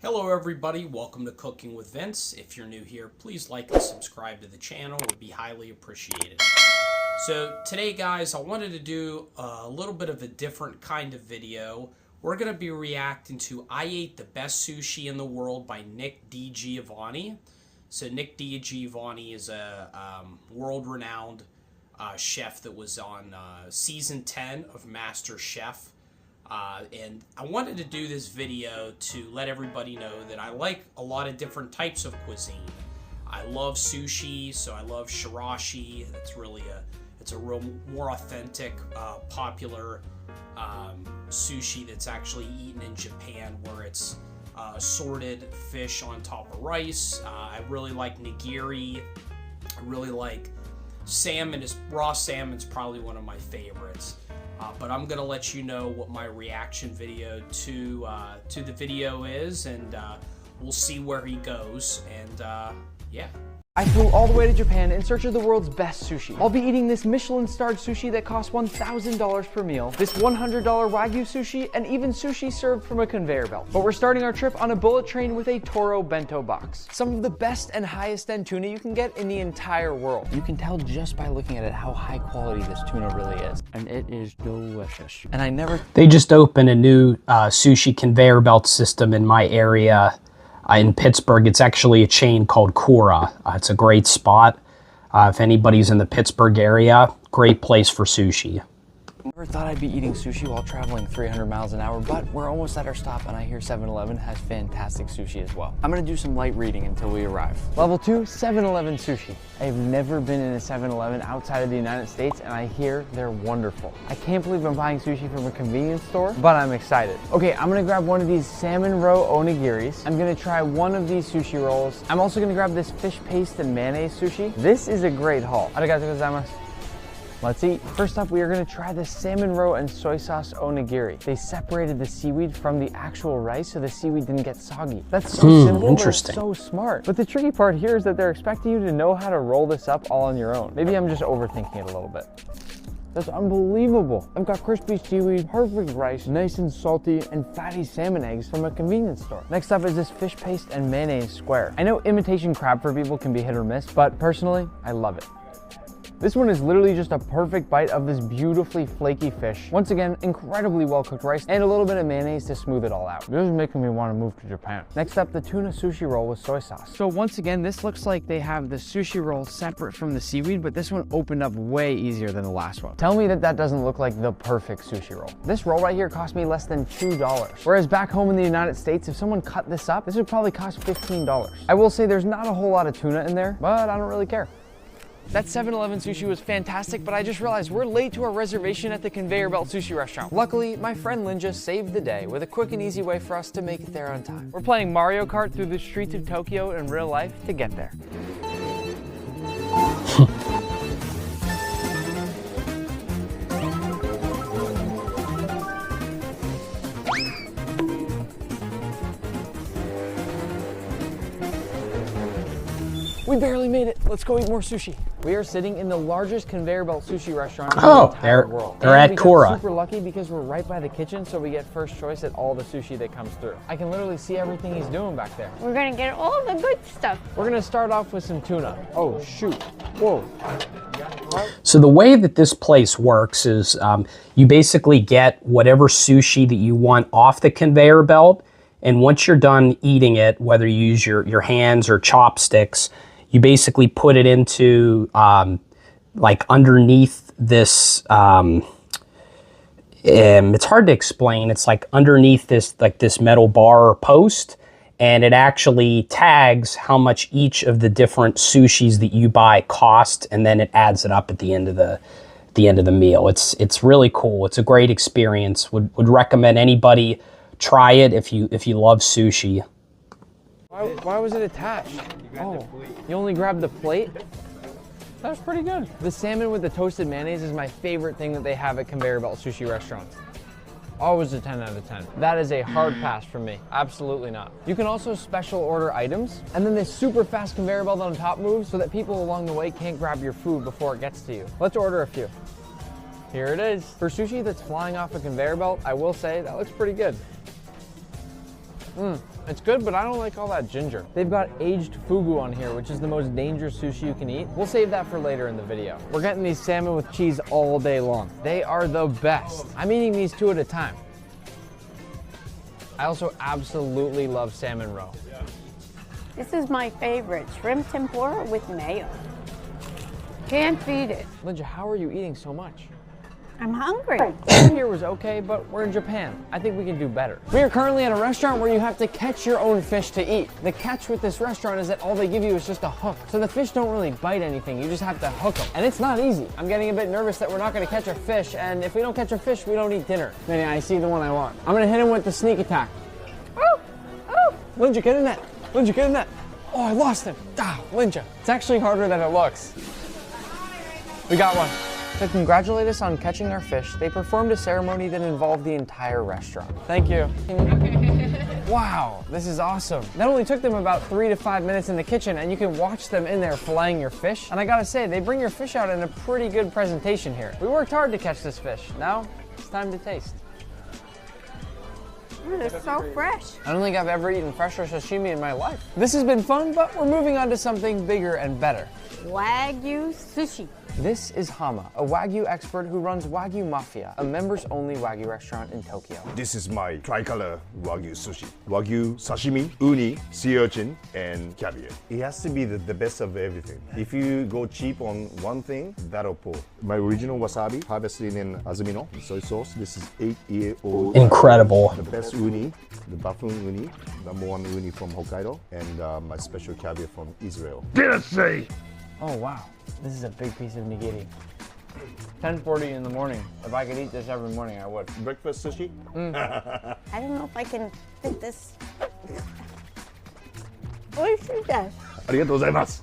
Hello everybody, welcome to Cooking with Vince. If you're new here, please like and subscribe to the channel, it would be highly appreciated. So today guys, I wanted to do a little bit of a different kind of video. We're going to be reacting to I Ate the Best Sushi in the World by Nick DiGiovanni. So Nick DiGiovanni is a world-renowned chef that was on season 10 of Master Chef. And I wanted to do this video to let everybody know that I like a lot of different types of cuisine. I love sushi, so I love shirashi. It's a real more authentic, popular sushi that's actually eaten in Japan, where it's assorted fish on top of rice. I really like nigiri. I really like salmon. Raw salmon's probably one of my favorites. But I'm gonna let you know what my reaction video to the video is, and we'll see where he goes. And yeah. I flew all the way to Japan in search of the world's best sushi. I'll be eating this Michelin-starred sushi that costs $1,000 per meal, this $100 Wagyu sushi, and even sushi served from a conveyor belt. But we're starting our trip on a bullet train with a Toro bento box. Some of the best and highest end tuna you can get in the entire world. You can tell just by looking at it how high quality this tuna really is. And it is delicious. And They just opened a new sushi conveyor belt system in my area. In Pittsburgh. It's actually a chain called Kura. It's a great spot. If anybody's in the Pittsburgh area, great place for sushi. Never thought I'd be eating sushi while traveling 300 miles an hour, but we're almost at our stop and I hear 7-Eleven has fantastic sushi as well. I'm gonna do some light reading until we arrive. Level 2, 7-Eleven sushi. I have never been in a 7-Eleven outside of the United States and I hear they're wonderful. I can't believe I'm buying sushi from a convenience store, but I'm excited. Okay, I'm gonna grab one of these salmon roe onigiris. I'm gonna try one of these sushi rolls. I'm also gonna grab this fish paste and mayonnaise sushi. This is a great haul. Arigatou gozaimasu. Let's eat. First up, we are gonna try the salmon roe and soy sauce onigiri. They separated the seaweed from the actual rice so the seaweed didn't get soggy. That's so simple, interesting. but it's so smart. But the tricky part here is that they're expecting you to know how to roll this up all on your own. Maybe I'm just overthinking it a little bit. That's unbelievable. I've got crispy seaweed, perfect rice, nice and salty, and fatty salmon eggs from a convenience store. Next up is this fish paste and mayonnaise square. I know imitation crab for people can be hit or miss, but personally, I love it. This one is literally just a perfect bite of this beautifully flaky fish. Once again, incredibly well-cooked rice and a little bit of mayonnaise to smooth it all out. This is making me want to move to Japan. Next up, the tuna sushi roll with soy sauce. So once again, this looks like they have the sushi roll separate from the seaweed, but this one opened up way easier than the last one. Tell me that that doesn't look like the perfect sushi roll. This roll right here cost me less than $2. Whereas back home in the United States, if someone cut this up, this would probably cost $15. I will say there's not a whole lot of tuna in there, but I don't really care. That 7-Eleven sushi was fantastic, but I just realized we're late to our reservation at the Conveyor Belt Sushi Restaurant. Luckily, my friend Linja saved the day with a quick and easy way for us to make it there on time. We're playing Mario Kart through the streets of Tokyo in real life to get there. We barely made it. Let's go eat more sushi. We are sitting in the largest conveyor belt sushi restaurant in the entire world. They're at Kura. Super lucky because we're right by the kitchen, so we get first choice at all the sushi that comes through. I can literally see everything he's doing back there. We're gonna get all the good stuff. We're gonna start off with some tuna. Oh shoot! Whoa. So the way that this place works is you basically get whatever sushi that you want off the conveyor belt, and once you're done eating it, whether you use your hands or chopsticks, you basically put it into like underneath this, it's hard to explain. It's like underneath this metal bar or post, and it actually tags how much each of the different sushis that you buy cost, and then it adds it up at the end of the meal. It's really cool. It's a great experience. Would recommend anybody try it if you love sushi. Why was it attached? Oh, you only grabbed the plate? That was pretty good. The salmon with the toasted mayonnaise is my favorite thing that they have at conveyor belt sushi restaurants. Always a 10 out of 10. That is a hard pass for me. Absolutely not. You can also special order items, and then this super fast conveyor belt on top moves so that people along the way can't grab your food before it gets to you. Let's order a few. Here it is. For sushi that's flying off a conveyor belt, I will say that looks pretty good. It's good, but I don't like all that ginger. They've got aged fugu on here, which is the most dangerous sushi you can eat. We'll save that for later in the video. We're getting these salmon with cheese all day long. They are the best. I'm eating these 2 at a time. I also absolutely love salmon roe. This is my favorite, shrimp tempura with mayo. Can't beat it. Linja, how are you eating so much? I'm hungry. Food here was okay, but we're in Japan. I think we can do better. We are currently at a restaurant where you have to catch your own fish to eat. The catch with this restaurant is that all they give you is just a hook. So the fish don't really bite anything, you just have to hook them. And it's not easy. I'm getting a bit nervous that we're not gonna catch a fish, and if we don't catch a fish, we don't eat dinner. Manny, I see the one I want. I'm gonna hit him with the sneak attack. Oh, oh. Linja, get in that. Linja, get in that. Oh, I lost him. Ah, Linja. It's actually harder than it looks. We got one. To congratulate us on catching our fish, they performed a ceremony that involved the entire restaurant. Thank you. Wow, this is awesome. That only took them about 3 to 5 minutes in the kitchen, and you can watch them in there filleting your fish. And I gotta say, they bring your fish out in a pretty good presentation here. We worked hard to catch this fish. Now, it's time to taste. It's so fresh. I don't think I've ever eaten fresher sashimi in my life. This has been fun, but we're moving on to something bigger and better. Wagyu sushi. This is Hama, a Wagyu expert who runs Wagyu Mafia, a members-only Wagyu restaurant in Tokyo. This is my tricolor Wagyu sushi. Wagyu sashimi, uni, sea urchin, and caviar. It has to be the best of everything. If you go cheap on one thing, that'll pull. My original wasabi, harvested in Azumino soy sauce. This is 8-year-old. Incredible. The best uni, the buffoon uni, #1 uni from Hokkaido, and my special caviar from Israel. Oh wow, this is a big piece of nigiri. 10:40 in the morning. If I could eat this every morning, I would. Breakfast sushi? I don't know if I can fit this. Oishii. ありがとうございます。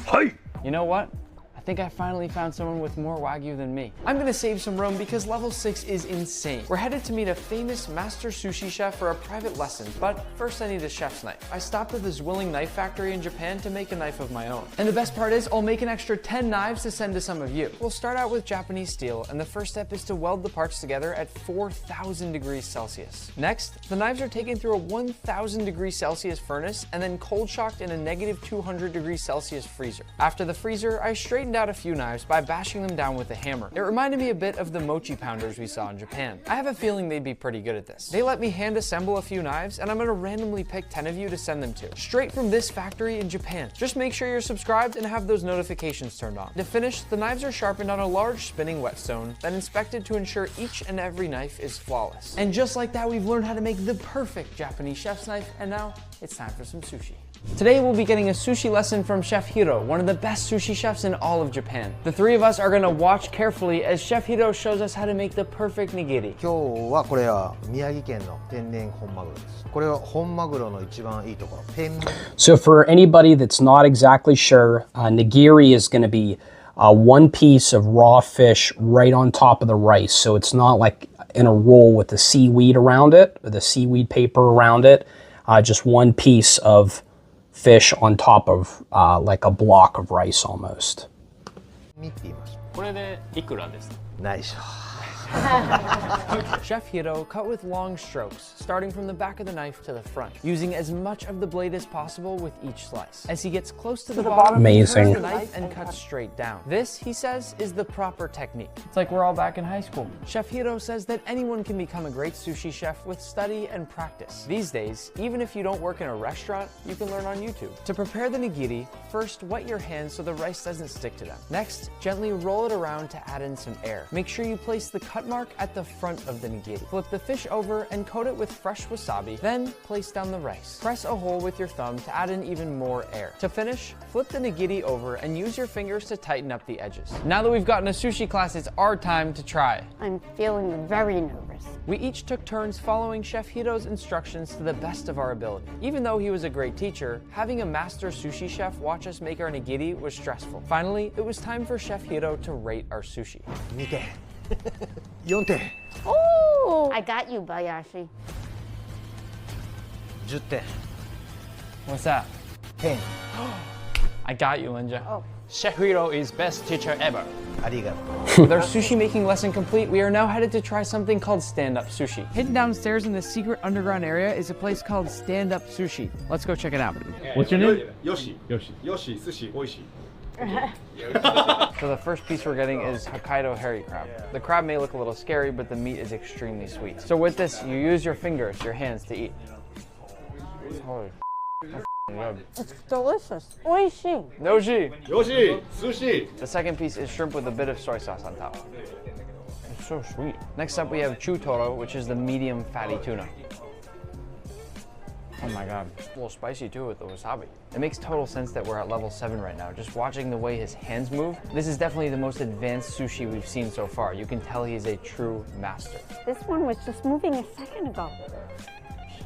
はい。 You know what? I think I finally found someone with more Wagyu than me. I'm gonna save some room because level 6 is insane. We're headed to meet a famous master sushi chef for a private lesson, but first I need a chef's knife. I stopped at this willing knife factory in Japan to make a knife of my own. And the best part is, I'll make an extra 10 knives to send to some of you. We'll start out with Japanese steel, and the first step is to weld the parts together at 4,000 degrees Celsius. Next, the knives are taken through a 1,000 degrees Celsius furnace and then cold shocked in a negative 200 degrees Celsius freezer. After the freezer, I straightened out a few knives by bashing them down with a hammer. It reminded me a bit of the mochi pounders we saw in Japan. I have a feeling they'd be pretty good at this. They let me hand assemble a few knives, and I'm gonna randomly pick 10 of you to send them to, straight from this factory in Japan. Just make sure you're subscribed and have those notifications turned on. To finish, the knives are sharpened on a large spinning whetstone, then inspected to ensure each and every knife is flawless. And just like that, we've learned how to make the perfect Japanese chef's knife, and now it's time for some sushi. Today we'll be getting a sushi lesson from Chef Hiro, one of the best sushi chefs in all of Japan. The three of us are going to watch carefully as Chef Hiro shows us how to make the perfect nigiri. 今日はこれは宮城県の天然本マグロです。これは本マグロの一番いいところ。So for anybody that's not exactly sure, nigiri is going to be one piece of raw fish right on top of the rice. So it's not like in a roll with the seaweed around it, or the seaweed paper around it. Just one piece of fish on top of like a block of rice almost. 身って言います。これでいくらですか？ないしょ。Chef Hiro cut with long strokes, starting from the back of the knife to the front, using as much of the blade as possible with each slice. As he gets close to the bottom, Amazing. he turns the knife and cuts straight down. This, he says, is the proper technique. It's like we're all back in high school. Chef Hiro says that anyone can become a great sushi chef with study and practice. These days, even if you don't work in a restaurant, you can learn on YouTube. To prepare the nigiri, first wet your hands so the rice doesn't stick to them. Next, gently roll it around to add in some air. Make sure you place the cut mark at the front of the nigiri. Flip the fish over and coat it with fresh wasabi, then place down the rice. Press a hole with your thumb to add in even more air. To finish, flip the nigiri over and use your fingers to tighten up the edges. Now that we've gotten a sushi class, it's our time to try. I'm feeling very nervous. We each took turns following Chef Hiro's instructions to the best of our ability. Even though he was a great teacher, having a master sushi chef watch us make our nigiri was stressful. Finally, it was time for Chef Hiro to rate our sushi. 2点。4点。 Oh, I got you, Bayashi. 10点。 What's that? 10。 I got you, Linja. Oh. Chef Hiro is best teacher ever. ありがとう。 With our sushi making lesson complete, we are now headed to try something called stand-up sushi. Hidden downstairs in the secret underground area is a place called stand-up sushi. Let's go check it out. What's your name? Yoshi. Sushi, oishi. So the first piece we're getting is Hokkaido hairy crab. The crab may look a little scary, but the meat is extremely sweet. So with this, you use your fingers, your hands to eat. Holy that's good. It's delicious. Oishi. Yoshi! Yoshi, sushi. The second piece is shrimp with a bit of soy sauce on top. It's so sweet. Next up we have chutoro, which is the medium fatty tuna. Oh my god, a little spicy too with the wasabi. It makes total sense that we're at level 7 right now. Just watching the way his hands move, this is definitely the most advanced sushi we've seen so far. You can tell he's a true master. This one was just moving a second ago.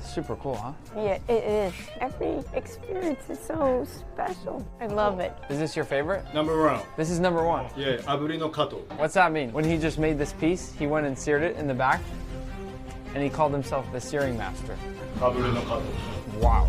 Super cool, huh? Yeah, it is. Every experience is so special. I love it. Is this your favorite? Number 1. This is number 1. Yeah, aburi no kato. What's that mean? When he just made this piece, he went and seared it in the back, and he called himself the searing master. Aburi no kato. Wow.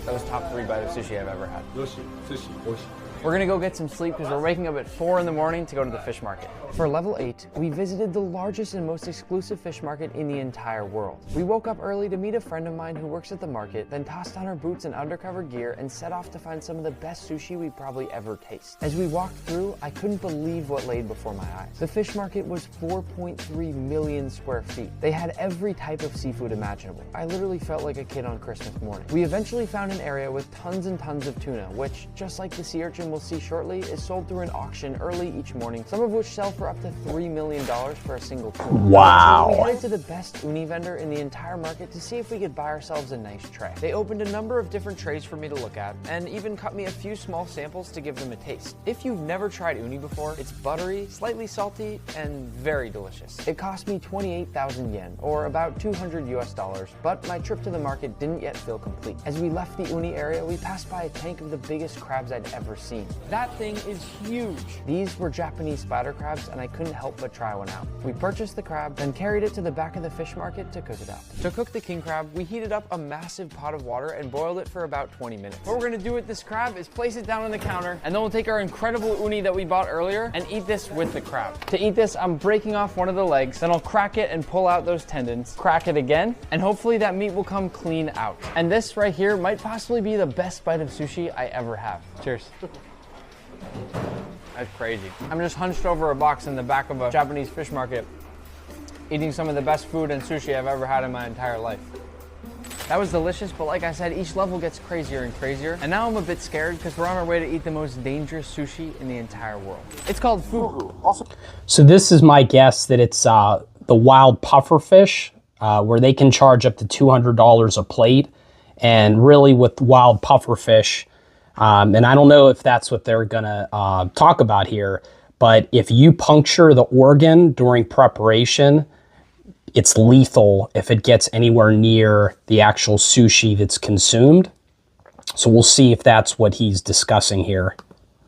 That was top 3 bite of sushi I've ever had. Yoshi, sushi, oishi. We're gonna go get some sleep because we're waking up at 4 in the morning to go to the fish market. For level 8, we visited the largest and most exclusive fish market in the entire world. We woke up early to meet a friend of mine who works at the market, then tossed on our boots and undercover gear and set off to find some of the best sushi we probably ever taste. As we walked through, I couldn't believe what laid before my eyes. The fish market was 4.3 million square feet. They had every type of seafood imaginable. I literally felt like a kid on Christmas morning. We eventually found an area with tons and tons of tuna, which, just like the sea urchin we'll see shortly, is sold through an auction early each morning, some of which sell for up to $3 million for a single tuna. Wow. So we headed to the best uni vendor in the entire market to see if we could buy ourselves a nice tray. They opened a number of different trays for me to look at, and even cut me a few small samples to give them a taste. If you've never tried uni before, it's buttery, slightly salty, and very delicious. It cost me 28,000 yen, or about $200 US, but my trip to the market didn't yet feel complete. As we left the uni area, we passed by a tank of the biggest crabs I'd ever seen. That thing is huge. These were Japanese spider crabs, and I couldn't help but try one out. We purchased the crab, then carried it to the back of the fish market to cook it up. To cook the king crab, we heated up a massive pot of water and boiled it for about 20 minutes. What we're gonna do with this crab is place it down on the counter, and then we'll take our incredible uni that we bought earlier and eat this with the crab. To eat this, I'm breaking off one of the legs, then I'll crack it and pull out those tendons, crack it again, and hopefully that meat will come clean out. And this right here might possibly be the best bite of sushi I ever have. Cheers. That's crazy. I'm just hunched over a box in the back of a Japanese fish market, eating some of the best food and sushi I've ever had in my entire life. That was delicious, but like I said, each level gets crazier and crazier. And now I'm a bit scared because we're on our way to eat the most dangerous sushi in the entire world. It's called fugu. So this is my guess that it's the wild puffer fish, where they can charge up to $200 a plate. And really with wild puffer fish, and I don't know if that's what they're gonna talk about here, but if you puncture the organ during preparation, it's lethal if it gets anywhere near the actual sushi that's consumed. So we'll see if that's what he's discussing here.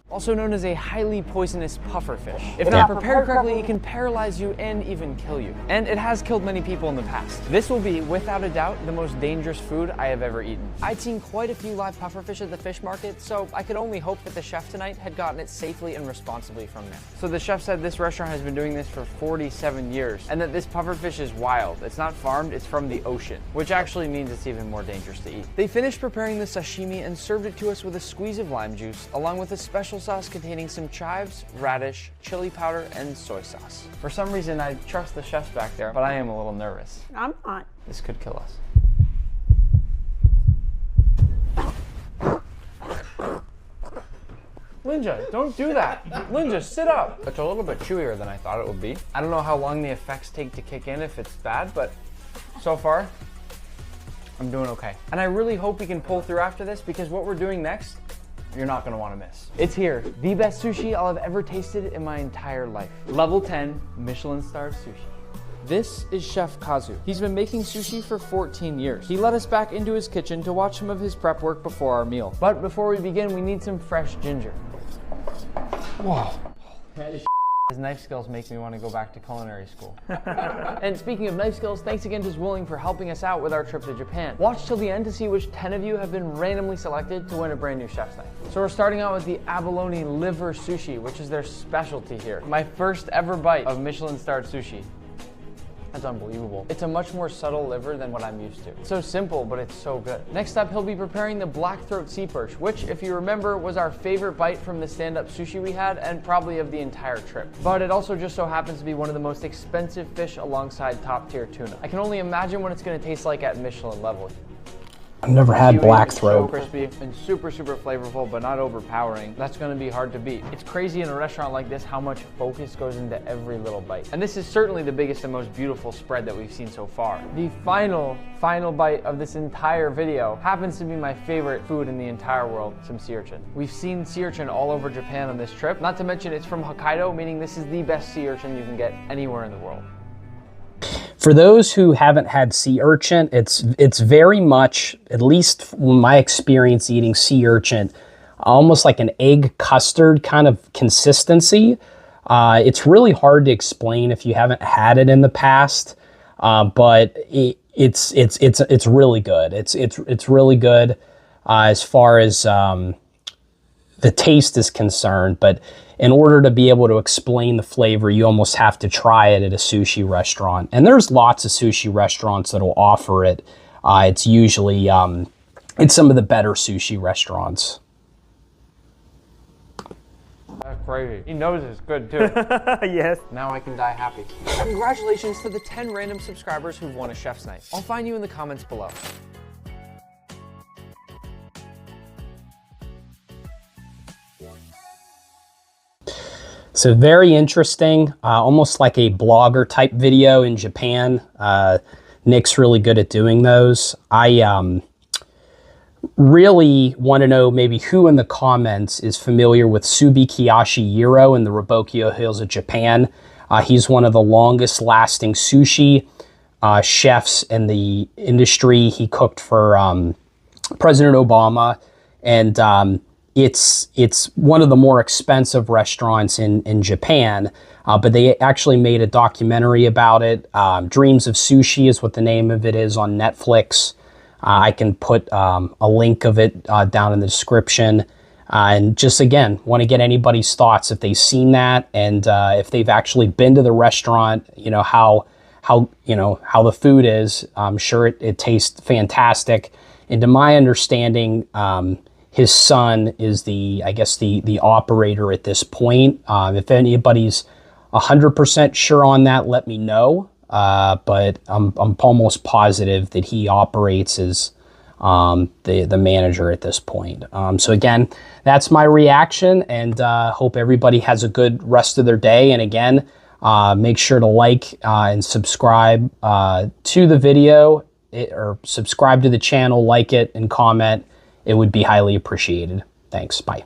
Also known as a highly poisonous puffer fish. If not prepared correctly, it can paralyze you and even kill you. And it has killed many people in the past. This will be, without a doubt, the most dangerous food I have ever eaten. I'd seen quite a few live puffer fish at the fish market, so I could only hope that the chef tonight had gotten it safely and responsibly from there. So the chef said this restaurant has been doing this for 47 years, and that this puffer fish is wild. It's not farmed, it's from the ocean, which actually means it's even more dangerous to eat. They finished preparing the sashimi and served it to us with a squeeze of lime juice, along with a special sauce containing some chives, radish, chili powder, and soy sauce. For some reason, I trust the chefs back there, but I am a little nervous. I'm not. This could kill us. Linja, don't do that. Linja, sit up. It's a little bit chewier than I thought it would be. I don't know how long the effects take to kick in if it's bad, but so far, I'm doing okay. And I really hope we can pull through after this because what we're doing next, you're not gonna wanna miss. It's here, the best sushi I'll have ever tasted in my entire life. Level 10, Michelin star sushi. This is Chef Kazu. He's been making sushi for 14 years. He let us back into his kitchen to watch some of his prep work before our meal. But before we begin, we need some fresh ginger. Whoa. That is His knife skills make me want to go back to culinary school. And speaking of knife skills, thanks again to Zwilling for helping us out with our trip to Japan. Watch till the end to see which 10 of you have been randomly selected to win a brand new chef's knife. So we're starting out with the abalone liver sushi, which is their specialty here. My first ever bite of Michelin-starred sushi. That's unbelievable. It's a much more subtle liver than what I'm used to. It's so simple, but it's so good. Next up, he'll be preparing the blackthroat sea perch, which, if you remember, was our favorite bite from the stand-up sushi we had, and probably of the entire trip. But it also just so happens to be one of the most expensive fish alongside top-tier tuna. I can only imagine what it's gonna taste like at Michelin level. I've never had So blackthroat. crispy and super flavorful, but not overpowering. That's gonna be hard to beat. It's crazy in a restaurant like this how much focus goes into every little bite. And this is certainly the biggest and most beautiful spread that we've seen so far. The final bite of this entire video happens to be my favorite food in the entire world, some sea urchin. We've seen sea urchin all over Japan on this trip. Not to mention it's from Hokkaido, meaning this is the best sea urchin you can get anywhere in the world. For those who haven't had sea urchin, it's very much, at least from my experience eating sea urchin, almost like an egg custard kind of consistency. It's really hard to explain if you haven't had it in the past, but it's really good. It's really good as far as the taste is concerned, but in order to be able to explain the flavor, you almost have to try it at a sushi restaurant. And there's lots of sushi restaurants that'll offer it. It's usually, it's some of the better sushi restaurants. That's crazy. He knows it's good too. Yes. Now I can die happy. Congratulations to the 10 random subscribers who've won a chef's knife. I'll find you in the comments below. So very interesting, almost like a blogger type video in Japan. Nick's really good at doing those. I really want to know maybe who in the comments is familiar with Subikiyashi Yiro in the Robokyo Hills of Japan. He's one of the longest lasting sushi chefs in the industry. He cooked for President Obama, and it's one of the more expensive restaurants in Japan, but they actually made a documentary about it. Dreams of Sushi is what the name of it is on Netflix. I can put a link of it down in the description. And just again, want to get anybody's thoughts if they've seen that, and if they've actually been to the restaurant, how the food is. I'm sure it tastes fantastic. And to my understanding, his son is the operator at this point. If anybody's 100% sure on that, let me know. But I'm almost positive that he operates as the manager at this point. So again, that's my reaction, and hope everybody has a good rest of their day. And again, make sure to like and subscribe to the video, or subscribe to the channel, like it, and comment. It would be highly appreciated. Thanks. Bye.